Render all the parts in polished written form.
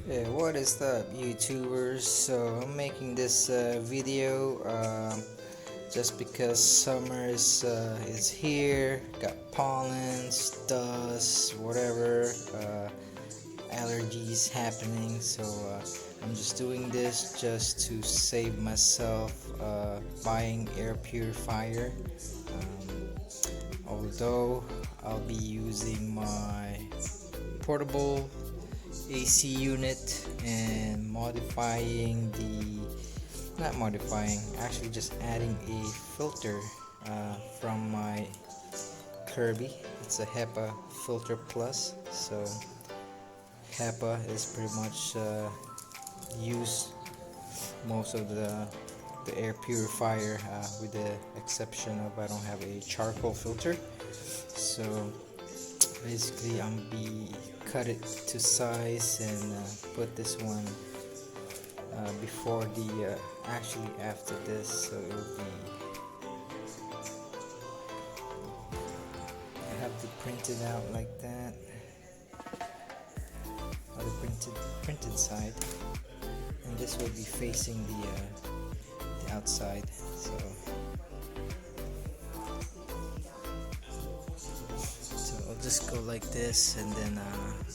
Yeah, what is up, YouTubers? So I'm making this video just because summer is here. Got pollens, dust, whatever, allergies happening. So I'm just doing this just to save myself buying air purifier. Although I'll be using my portable AC unit and not modifying, actually just adding a filter from my Kirby. It's a HEPA filter plus. So HEPA is pretty much used most of the air purifier, with the exception of I don't have a charcoal filter. So basically I'm be cut it to size and put this one before the actually after this, so it will be, I have to print it out like that on the printed side, and this will be facing the outside. So I'll just go like this, and then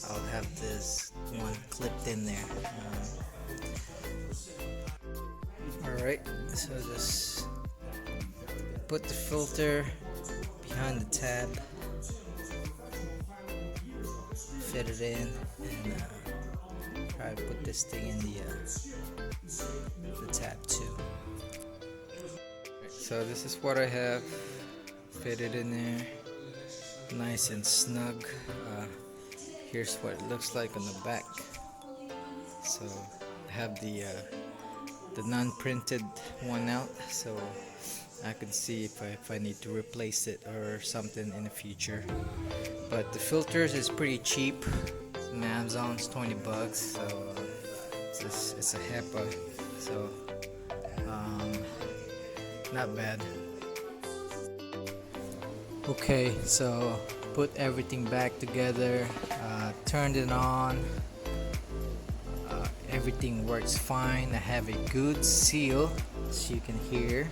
I'll have this one clipped in there. Alright, so just put the filter behind the tab, fit it in, and try to put this thing in the tab too. So this is what I have fitted in there, nice and snug. Here's what it looks like on the back. So I have the non-printed one out, so I can see if I need to replace it or something in the future. But the filters is pretty cheap on Amazon. It's 20 bucks, so it's a HEPA, so not bad. Okay, so put everything back together, turned it on. Everything works fine. I have a good seal, as you can hear.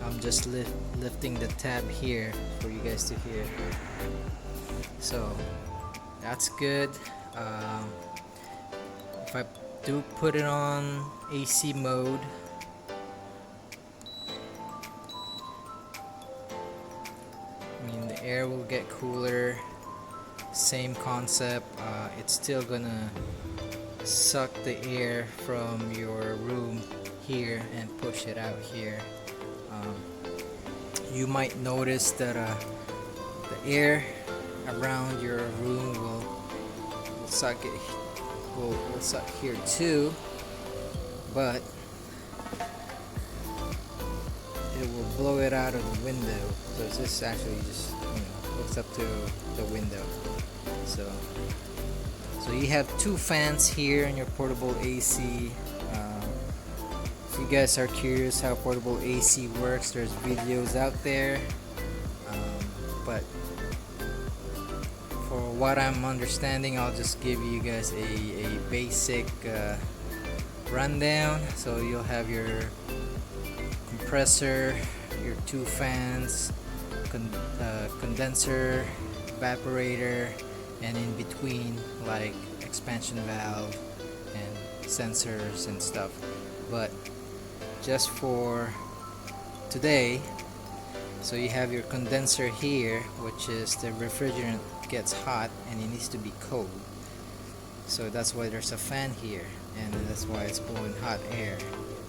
I'm just lifting the tab here for you guys to hear. So that's good. If I do put it on AC mode, I mean the air will get cooler. Same concept. It's still gonna suck the air from your room here and push it out here. You might notice that the air around your room will suck here too, but it will blow it out of the window. So it's just actually just hooks up to the window. So you have two fans here in your portable AC. If you guys are curious how portable AC works, there's videos out there. But for what I'm understanding, I'll just give you guys a basic rundown. So you'll have your compressor, your two fans, condenser, evaporator, and in between like expansion valve and sensors and stuff. But just for today, so you have your condenser here, which is the refrigerant gets hot and it needs to be cold. So that's why there's a fan here, and that's why it's blowing hot air.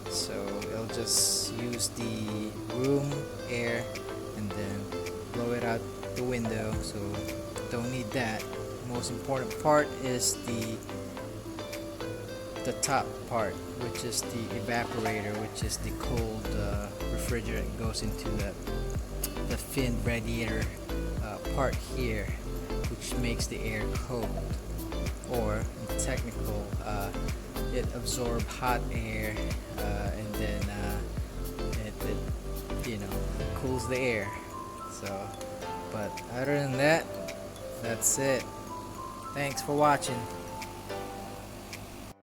So it'll just use the room air and then blow it out the window, so don't need that. Most important part is the top part, which is the evaporator, which is the cold refrigerant goes into the fin radiator part here, which makes the air cold, or in technical, it absorbs hot air and then it cools the air. So but other than that, That's it. Thanks for watching.